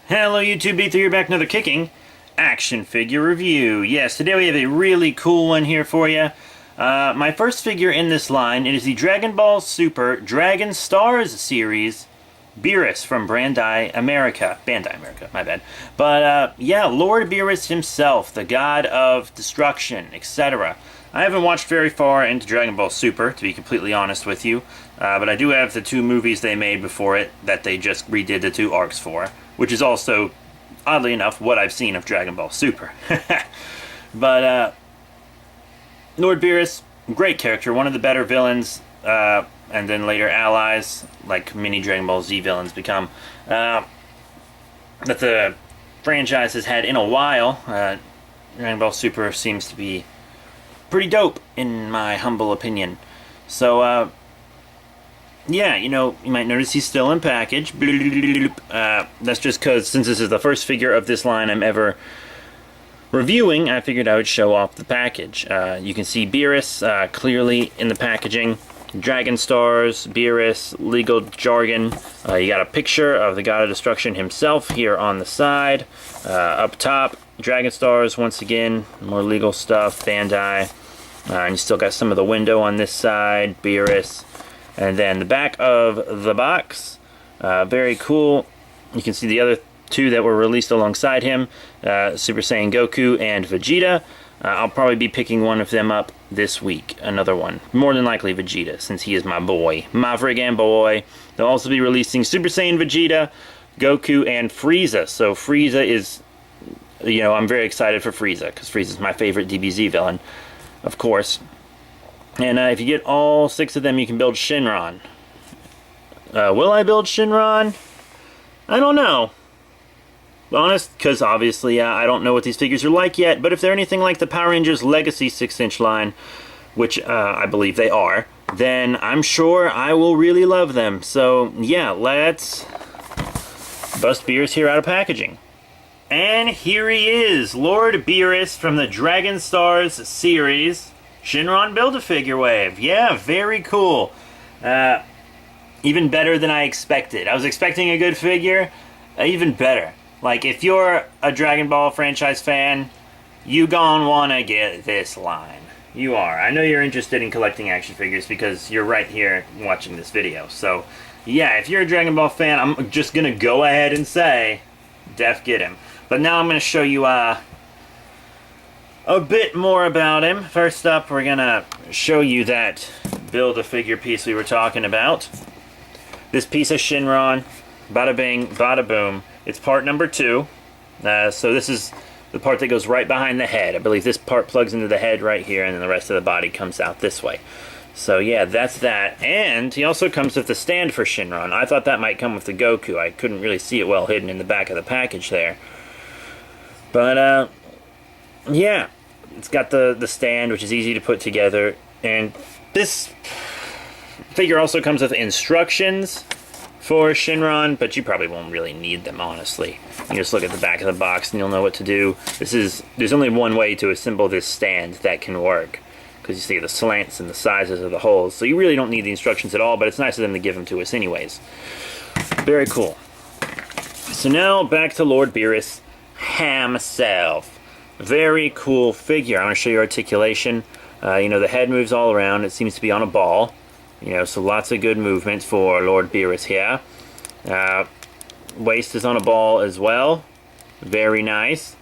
Hello YouTube, B3 here back another kicking action figure review. Yes, today we have a really cool one here for you. My first figure in this line, it is the Dragon Ball Super Dragon Stars series Beerus from Bandai America. Bandai America, my bad. But yeah, Lord Beerus himself, the god of destruction, etc. I haven't watched very far into Dragon Ball Super, to be completely honest with you. But I do have the two movies they made before it that they just redid the two arcs for, which is also, oddly enough, what I've seen of Dragon Ball Super. But Lord Beerus, great character, one of the better villains, and then later allies, like many Dragon Ball Z villains become, that the franchise has had in a while. Dragon Ball Super seems to be pretty dope, in my humble opinion. So, yeah, you know, you might notice he's still in package. That's just because, since this is the first figure of this line I'm ever reviewing, I figured I would show off the package. You can see Beerus clearly in the packaging. Dragon Stars, Beerus, legal jargon. You got a picture of the God of Destruction himself here on the side. Up top, Dragon Stars, once again, more legal stuff, Bandai. And you still got some of the window on this side, Beerus. And then the back of the box, very cool. You can see the other two that were released alongside him, Super Saiyan Goku and Vegeta. I'll probably be picking one of them up this week, another one. More than likely Vegeta, since he is my boy. My friggin' boy. They'll also be releasing Super Saiyan Vegeta, Goku, and Frieza. So Frieza is, you know, I'm very excited for Frieza, because Frieza's my favorite DBZ villain, of course. And if you get all 6 of them, you can build Shinron. Will I build Shinron? I don't know. Honest, because obviously I don't know what these figures are like yet, but if they're anything like the Power Rangers Legacy 6-inch line, which I believe they are, then I'm sure I will really love them. So yeah, let's bust Beerus here out of packaging. And here he is, Lord Beerus from the Dragon Stars series. Shinron Build-A-Figure Wave. Yeah, very cool. Even better than I expected. I was expecting a good figure. Even better. Like, if you're a Dragon Ball franchise fan, you gon' wanna get this line. You are. I know you're interested in collecting action figures because you're right here watching this video. So, yeah, if you're a Dragon Ball fan, I'm just gonna go ahead and say, def get him. But now I'm gonna show you, a bit more about him. First up, we're gonna show you that Build-A-Figure piece we were talking about. This piece of Shinron, bada bing, bada boom. It's part number 2. So this is the part that goes right behind the head. I believe this part plugs into the head right here, and then the rest of the body comes out this way. So yeah, that's that. And he also comes with the stand for Shinron. I thought that might come with the Goku. I couldn't really see it well hidden in the back of the package there. But, yeah, it's got the stand, which is easy to put together, and this figure also comes with instructions for Shinron, but you probably won't really need them, honestly. You just look at the back of the box and you'll know what to do. There's only one way to assemble this stand that can work, because you see the slants and the sizes of the holes, so you really don't need the instructions at all, but it's nice of them to give them to us anyways. Very cool. So now, back to Lord Beerus himself. Very cool figure. I want to show you articulation. You know, the head moves all around. It seems to be on a ball. You know, so lots of good movement for Lord Beerus here. Waist is on a ball as well. Very nice.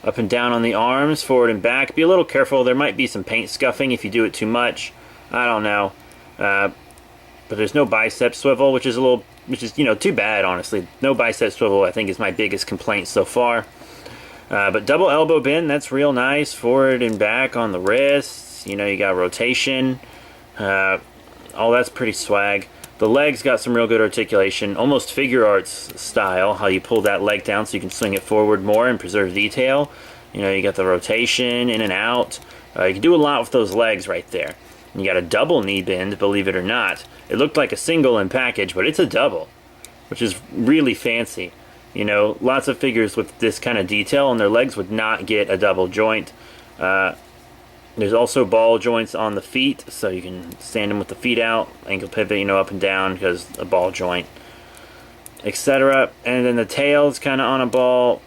Up and down on the arms, forward and back. Be a little careful. There might be some paint scuffing if you do it too much. I don't know. But there's no bicep swivel, which is you know, too bad, honestly. No bicep swivel, I think, is my biggest complaint so far. But double elbow bend, that's real nice. Forward and back on the wrists. You know, you got rotation. All that's pretty swag. The legs got some real good articulation, almost figure arts style, how you pull that leg down so you can swing it forward more and preserve detail. You know, you got the rotation in and out. You can do a lot with those legs right there. You got a double knee bend, believe it or not. It looked like a single in package, but it's a double, which is really fancy. You know, lots of figures with this kind of detail on their legs would not get a double joint. There's also ball joints on the feet, so you can stand them with the feet out, ankle pivot, you know, up and down, because a ball joint. etc. And then the tail's kind of on a ball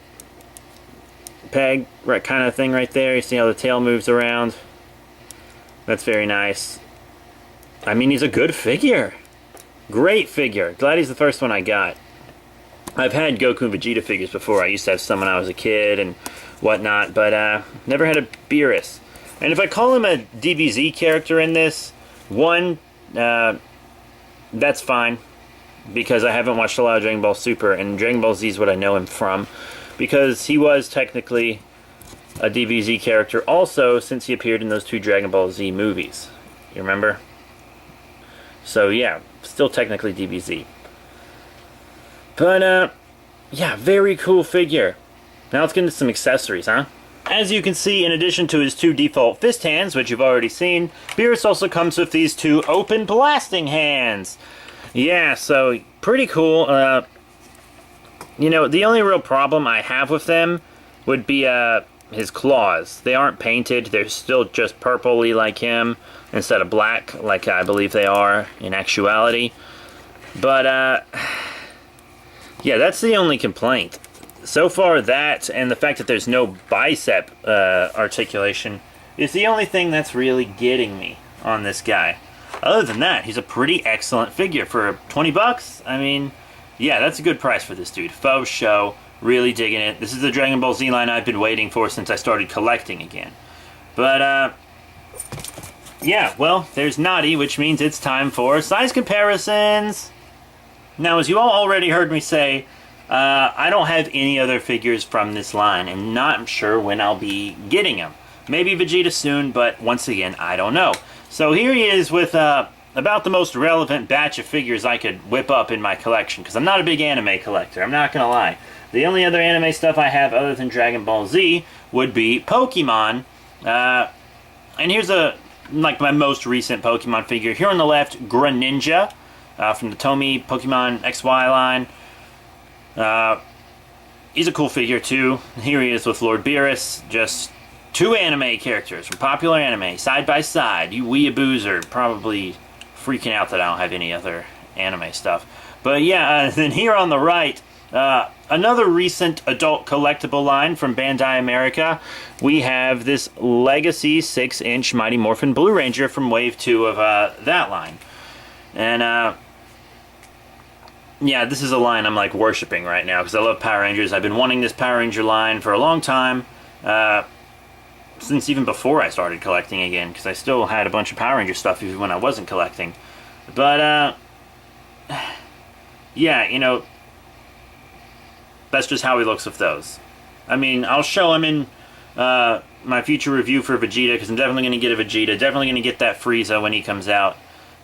peg kind of thing right there. You see how the tail moves around? That's very nice. I mean, he's a good figure. Great figure. Glad he's the first one I got. I've had Goku and Vegeta figures before. I used to have some when I was a kid and whatnot, but never had a Beerus. And if I call him a DBZ character in this, that's fine, because I haven't watched a lot of Dragon Ball Super, and Dragon Ball Z is what I know him from, because he was technically a DBZ character also, since he appeared in those 2 Dragon Ball Z movies. You remember? So yeah, still technically DBZ. But yeah, very cool figure. Now let's get into some accessories, huh? As you can see, in addition to his 2 default fist hands, which you've already seen, Beerus also comes with these 2 open blasting hands. Yeah, so pretty cool. You know, the only real problem I have with them would be his claws. They aren't painted. They're still just purpley like him instead of black like I believe they are in actuality. But yeah, that's the only complaint. So far, that and the fact that there's no bicep articulation is the only thing that's really getting me on this guy. Other than that, he's a pretty excellent figure for 20 bucks. I mean, yeah, that's a good price for this dude. Faux show, really digging it. This is the Dragon Ball Z line I've been waiting for since I started collecting again. But, yeah, well, there's Naughty, which means it's time for size comparisons. Now, as you all already heard me say, I don't have any other figures from this line, and not sure when I'll be getting them. Maybe Vegeta soon, but once again, I don't know. So here he is with about the most relevant batch of figures I could whip up in my collection, because I'm not a big anime collector, I'm not gonna lie. The only other anime stuff I have other than Dragon Ball Z would be Pokemon. And here's like my most recent Pokemon figure. Here on the left, Greninja from the Tomy Pokemon XY line. He's a cool figure too. Here he is with Lord Beerus, just 2 anime characters from popular anime, side by side. You weeaboos are probably freaking out that I don't have any other anime stuff. But yeah, then here on the right, another recent adult collectible line from Bandai America. We have this Legacy 6-inch Mighty Morphin Blue Ranger from Wave 2 of that line. And yeah, this is a line I'm like worshipping right now because I love Power Rangers. I've been wanting this Power Ranger line for a long time, since even before I started collecting again, because I still had a bunch of Power Ranger stuff even when I wasn't collecting. But yeah, you know, that's just how he looks with those. I mean, I'll show him in my future review for Vegeta, because I'm definitely going to get a Vegeta, definitely going to get that Frieza when he comes out.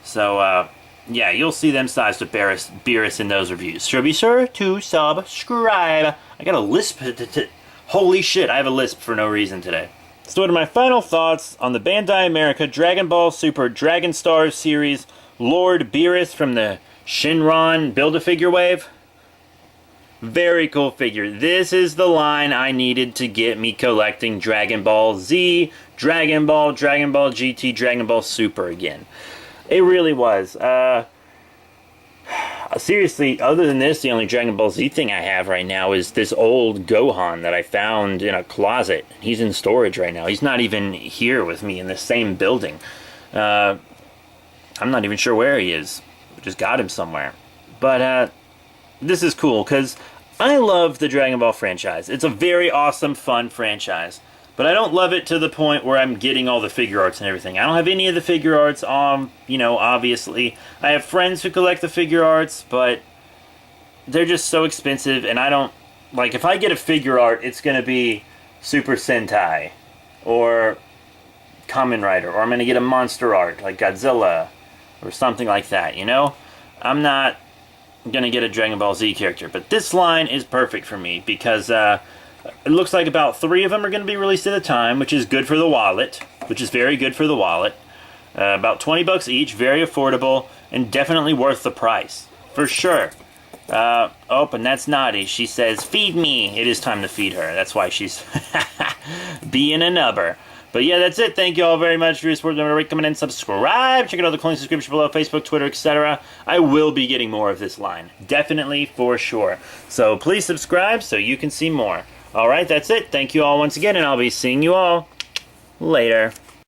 So yeah, you'll see them sized with Beerus in those reviews. So be sure to subscribe. I got a lisp. Holy shit, I have a lisp for no reason today. So what are my final thoughts on the Bandai America Dragon Ball Super Dragon Stars series Lord Beerus from the Shinron Build-A-Figure wave? Very cool figure. This is the line I needed to get me collecting Dragon Ball Z, Dragon Ball GT, Dragon Ball Super again. It really was. Seriously, other than this, the only Dragon Ball Z thing I have right now is this old Gohan that I found in a closet. He's in storage right now. He's not even here with me in the same building. I'm not even sure where he is. We just got him somewhere. But this is cool because I love the Dragon Ball franchise. It's a very awesome, fun franchise. But I don't love it to the point where I'm getting all the figure arts and everything. I don't have any of the figure arts, you know, obviously. I have friends who collect the figure arts, but they're just so expensive, and I don't... Like, if I get a figure art, it's going to be Super Sentai, or Kamen Rider, or I'm going to get a monster art, like Godzilla, or something like that, you know? I'm not going to get a Dragon Ball Z character, but this line is perfect for me, because... it looks like about 3 of them are going to be released at a time, which is good for the wallet. Which is very good for the wallet. About 20 bucks each, very affordable, and definitely worth the price. For sure. Oh, and that's Naughty. She says, feed me. It is time to feed her. That's why she's being a nubber. But yeah, that's it. Thank you all very much for your support. Remember to rate, comment, and subscribe. Check out all the links in the description below, Facebook, Twitter, etc. I will be getting more of this line. Definitely, for sure. So please subscribe so you can see more. Alright, that's it. Thank you all once again, and I'll be seeing you all later.